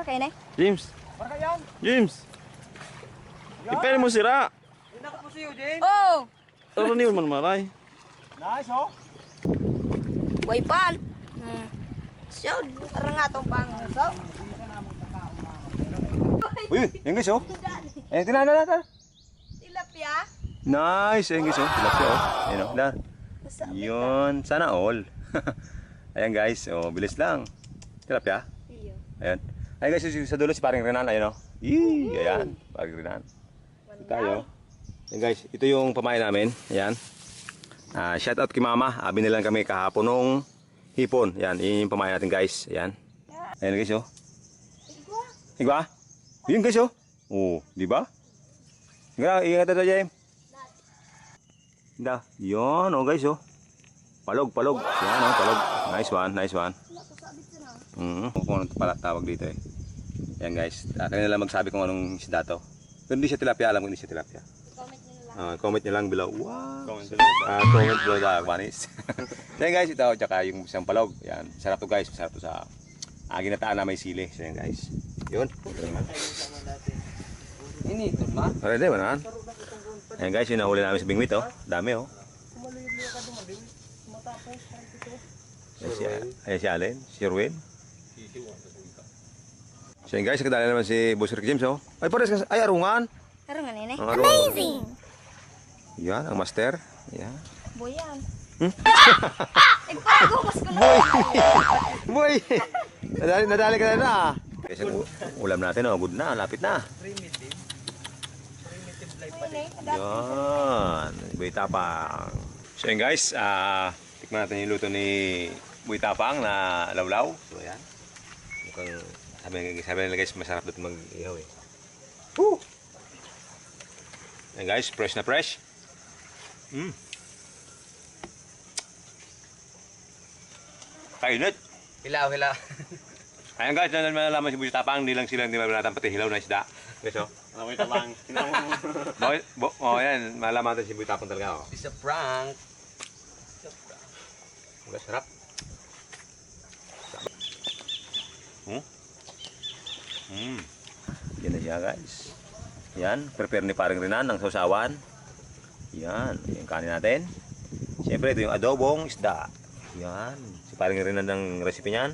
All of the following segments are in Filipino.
kayo na? James. Barka yan. James. Ipel mo sira. Hindi na po siyo, James. Oh! Pero niyo man maray. Nice, oh. Boy pan. So, parang nga itong pang. So, Uy, yung guys, oh. Eh, tinana. tilapia. Nice, yung guys, oh. Tilapia, oh. Ayun, oh. Dar. Yun, sana all. Ayan guys, oh, bilis lang. Tilapia. Iyo. Ayan. Ayan guys, sa dulo si paring Renan, ayun, oh. Yee, ayan, paring Renan. Ito tayo. Ayan guys, ito yung pamain namin. Ayan. Shout out kay Mama. Binilan kami kahapon nung hipon. Ayan, yun yung pamain natin guys. Ayan. Ayan guys, oh. Igwa? Yun guys, oh. Oh, di ba? Ingat ito, James. Da, yun, oh guys, oh. Palog. Yan, oh, palog. Nice one. Kung anong pala tawag dito, eh. Yan guys, kanina lang magsabi kung anong isda to. Pero hindi siya tilapia, alam ko hindi siya tilapia. Comment nyo lang below. Wow. Comment below sa Aquanis. Yan guys, ito, tsaka yung isang palog. Yan, sarap to guys, masarap to sa ginataan na may sili. So yan guys. Yun. Ini ito ma. Alright, ba naman? Ayan guys, yung nahuli namin sa bingwit, oh. Dami, oh. Ayan si Allen, si Erwin. So yun guys, kadali naman si Boss Rick James, oh. Ay, pares ka, ay, arungan. Pero nga nene. Amazing! Yan, ang master. Yan. Boyan. Hmm? Ipagumos ko na. Boy! Nadali ka na. Kasi ulam natin, oh. Good na, lapit na. Yan, Boy Tapang. So yun guys, tikman natin yung luto ni Boy Tapang na lawlaw. So yan. Mukhang sabi nila guys, masarap dito mag-ihaw eh. Woo! Yan guys, fresh na fresh. Kainit. Hilaw. Ayan guys, nalaman si Boy Tapang, hindi lang sila hindi mabinatan pati hilaw na isda. Guys, oh. Alam mo itabang. Oh, yan, malaman natin si Boy Tapang talaga, oh. It's a prank. Ang sarap. Yan na siya guys. Yan, prepare ni paring Renan ng sausawan. Yan, yung kanin natin. Siyempre, ito yung adobong isda. Yan, si paring Renan ng recipe niyan.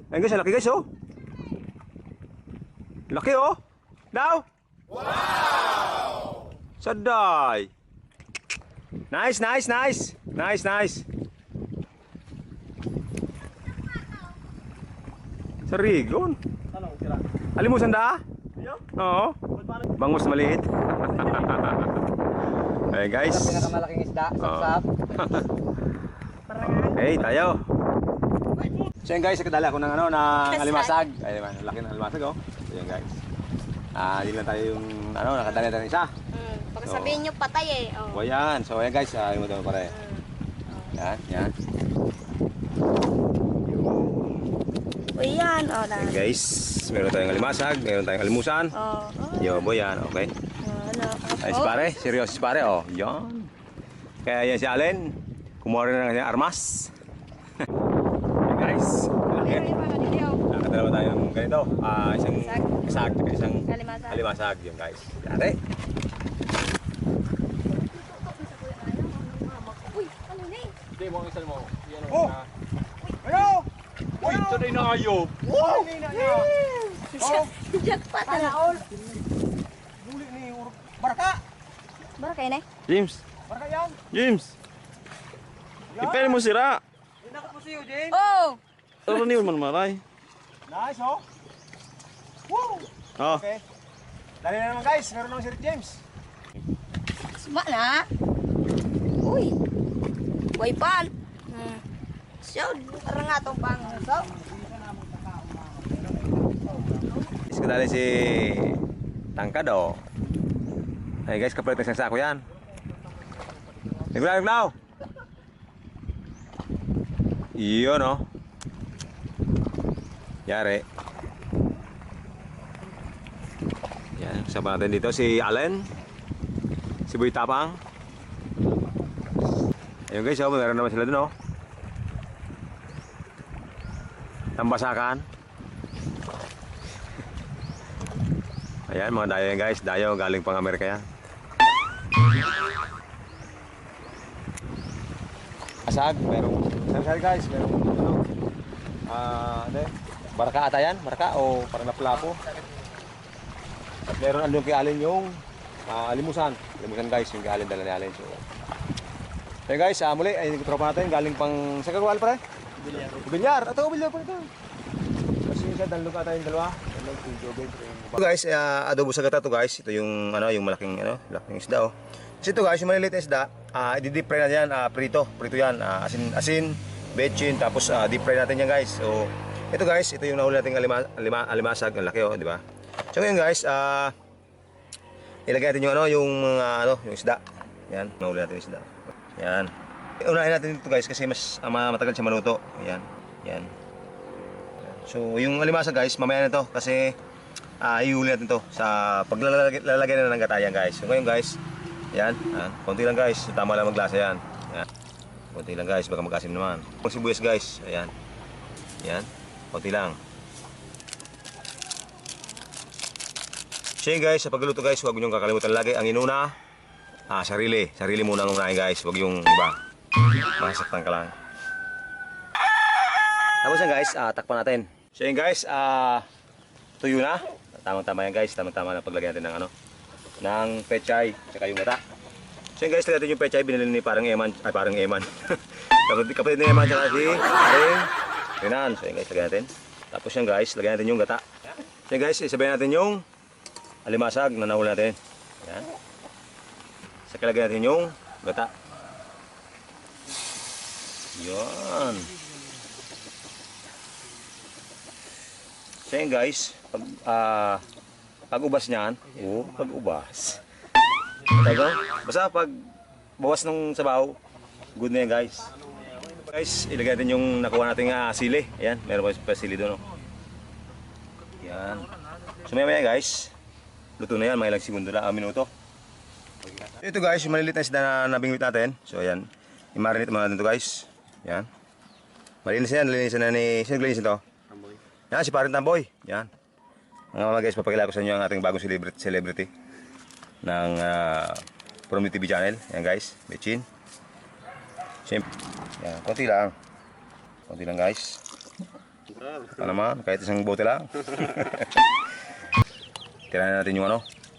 Ayun guys, laki guys, oh. Laki, oh. Daw. Wow! Saday. Nice. Sarigon. Alimusan da? Oo. Bangus maliit. Ayun guys. Pinakamalaking isda, sapsap. Okay, tayo. So yun guys, kadala ako ng alimasag. Ay, laki ng alimasag, oh. So yun guys. Hindi lang tayo yung nakadala tayo ng isa. Pag sabihin nyo patay eh. So yan. So yan guys, yung mo pare. Yan. Boyan. Oh, Yan guys, meron tayong alimasag, meron tayong alimusan. Yo, boy yan, okay. Ay, si pare, seryoso si pare, oh. Yan. Kaya yan si Allen, kumuha rin na ng armas. Guys, nakadalawa tayong ganito, isang isag, isang alimasag yun guys. Yari. Uy, ano na eh? Hindi mo ang isal mo. Oh! Ayaw! Uy, sanay na ayop. Wow! Jackpot na. Buli ni Baraka! Bara kayo na? James. Baraka yan! James. Ipel mo sira. Hindi na po siyo, James! Oh! Pero niyo man maray. Nice, oh! Woo! Oh. Okay. Dali na naman guys, meron naman si Rick James. Suma na. Uy. Boy pan. So, parang nga itong pang. So, Kadali si Tangkad oh. Ay guys, kapalit ng isang sako yan. Naglaw. Iyon oh. Yari. Yan, kasama natin dito si Allen. Si Boy Tapang. Ayun guys, oh, meron naman sila dun oh. Tambasakan. Ayan, mga dayo yan guys. Dayo, galing pang Amerika yan. Asag, meron. Sari-sari guys, meron. Ano? Baraka ata yan? Baraka o parang naplapo? At meron andun kay Allen yung limusan. Limusan guys, yung kay Allen, dala ni Allen. So guys, muli, ay tropa natin. Galing pang, sa kagwal pa rin? Bilyar. Ito, bilyar pa rin. Kasi yung dalog ata yung dalawa. So guys, adobo sa gata to guys. Ito yung yung malaking isda oh. Kasi ito guys, yung maliliit na isda, i-deep fry natin yan, prito yan, asin, bechin, tapos deep fry natin yan guys. So ito guys, ito yung nahuli nating alimasag, ang laki oh, di ba? So ngayon guys, ilagay natin yung yung isda. Yan, nahuli natin yung isda. Yan. Unahin natin ito guys kasi mas matagal siya maluto. Yan. Yan. So yung alimasa guys, mamaya na to kasi ihuli natin to sa paglalagay na ng gatayan guys. So ngayon guys, yan, konti lang guys, tama lang maglasa yan. Yan. Konti lang guys, baka mag-asim naman. Pag sibuyas guys, ayan. Yan, konti lang. So yun guys, sa pagluluto guys, huwag niyong kakalimutan lagi ang inuna, sarili muna ang unahin guys, huwag yung iba. Masaktan ka lang. Tapos yan guys, takpan natin. So yun guys, tuyo na. Tamang-tama yan guys, tamang-tama na paglagyan natin ng ng pechay, tsaka yung gata. So yun guys, lagyan natin yung pechay, binili ni parang Eman. Kapatid ni Eman, tsaka si parang Renan. So yun guys, lagyan natin. Tapos yan guys, lagyan natin yung gata. So yun guys, isabayin natin yung alimasag na nahuli natin. Yan. Saka lagyan natin yung gata. Yan. So yun guys, pag ubas niyan, pag ubas. Basta pag bawas ng sabaw, good na yan guys. Guys, ilagay natin yung nakuha nating sili. Ayan, meron pa sili doon. Yan. So maya guys, luto na yan, mga ilang segundo lang, minuto. Ito guys, yung maliliit na isda na nabingwit natin. So ayan, i-marinate muna natin ito guys. Yan. Malinis yan, nalinisan na ni, sino naglinisin ito? Yan, si Paring Tamboy. Yan. Mga guys, papakilala ko sa inyo ang ating bagong celebrity ng From the TV channel. Yan guys, Bechin. Siyempre, yan, konti lang. Konti lang guys. Ano naman, kahit isang bote lang. Tirahan natin yung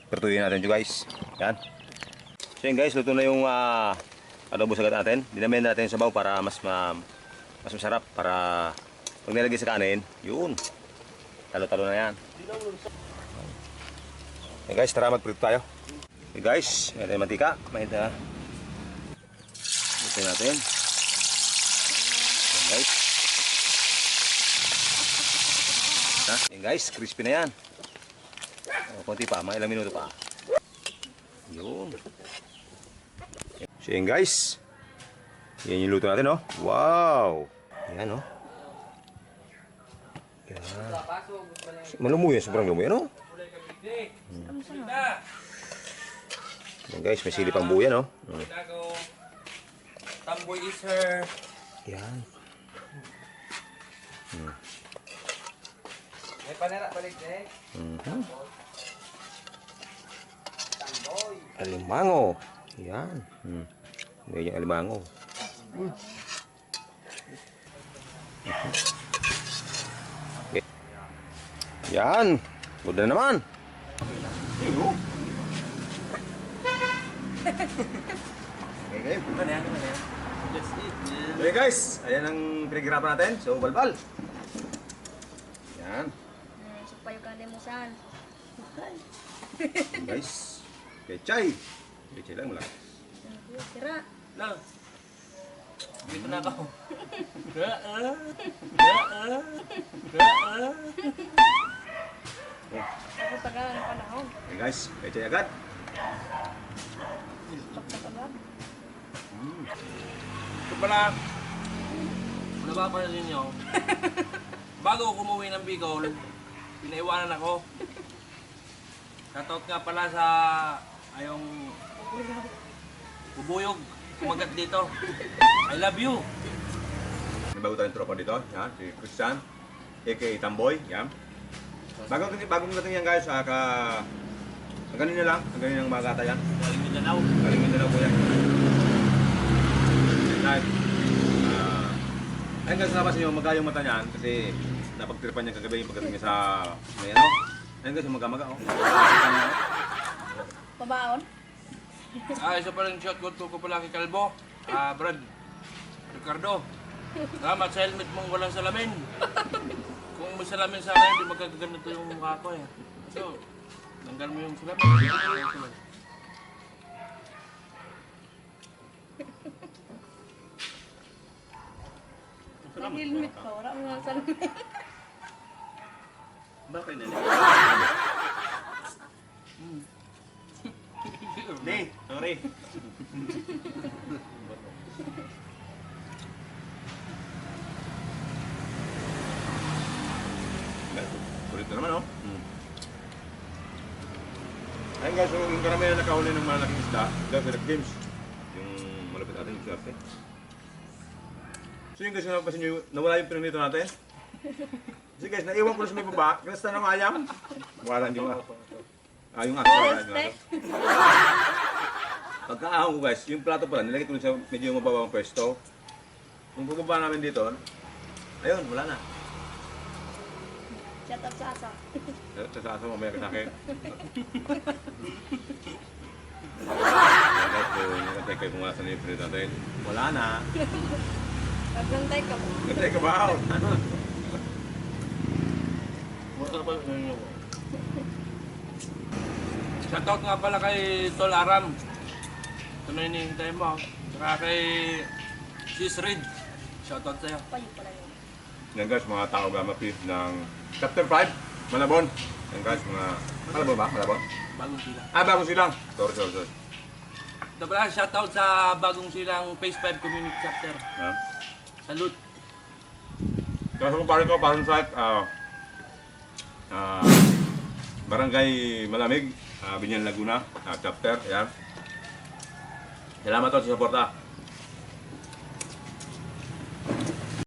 pertuyin natin yung guys. Yan. So yan guys, luto na yung adobo sagat natin. Dinamin natin yung sabaw para mas masarap. Para pag nilagay sa kanin, yun. Talo-talo na yan. Okay guys, tara magprito tayo. Okay guys, ito yung mantika. Mahita. Ito natin. Okay guys. Okay guys, crispy na yan. Konti pa, mga ilang minuto pa. Yun. So yun guys. Yan yung luto natin, oh. Wow. Yan, oh. Yan. Malumuyan, sobrang lumuyan, oh. Yan guys, may sili pang buyan, oh. Tamboy is her. Yan. May panera balik eh. Alimango. Yan. Yan yung alimango. Okay. Yan. Good na naman. Okay guys, ayan ang pinaghirapan natin. So, balbal. Yan. Supay yung kalimusan. Guys, pechay. Pechay lang mula. Tira. Lang. Dito na ako. Ako tagal ng panahon. Okay guys, pechay agad. Pagkatagal. Ito pala, kung napapansin nyo, bago ako umuwi ng Bicol, pinaiwanan ako. Shoutout nga pala sa ayong bubuyog, kumagat dito. I love you! May bago tayong tropa dito, yan, si Christian, aka Tamboy, yan. Bagong dating yan guys, ganun nyo lang, ang ganun yung mga gata yan. Galing Mindanao. Galing Mindanao po yan. Guys, ayun guys, napasin nyo, magayong mata niyan kasi napagtripan niya kagabi yung pagdating niya sa may ano. Ayun guys, maga-maga oh. Pabaon. Isa pa rin shotgun ko pala kay Kalbo. Brad, Ricardo. Salamat sa helmet mong walang salamin. Kung may salamin sana, hindi magkagaganito yung mukha ko eh. So, tanggal mo yung salamin. Ang helmet ko, wala mo nga salamin. Bakit na Hindi, sorry. Kulit na naman oh. Ayun guys, so, yung karamihan na nakahuli ng malaking isda, dahil sa games, yung malapit natin yung swerte. So yun guys, napapasin nyo, nawala yung pinamito natin. So guys, naiwan ko na sa may baba, kinasta ng ayam. Wala nyo nga. Yung aso. Pagkaahon ko guys, yung plato pala, nilagay ko sa medyo mababang pwesto. Kung bubaba namin dito, ayun, wala na. Shut up sa asa. Sa aso, mamaya ka sa akin. Guys, so nakantay kayo kung wala sa libre natin. Wala na. Naglantay ka mo. Nakantay ka ba? Shoutout nga pala kay Tol Aram. Ito na hinihintay mo. Saka kay Sis Reed. Shoutout sa'yo. Payo pala yun. Yan guys, mga tao Gama Feed ng Chapter 5, Malabon. Yan guys, mga Malabon ba? Malabon? Bagong sila. Bagong silang. Sorry. Ito pala, shoutout sa Bagong Silang Phase 5 Community Chapter. Ha? Salute. Kaya sa kumpare ko, parang site, Barangay Malamig, Binyan Laguna, chapter, yan. Salamat po sa suporta.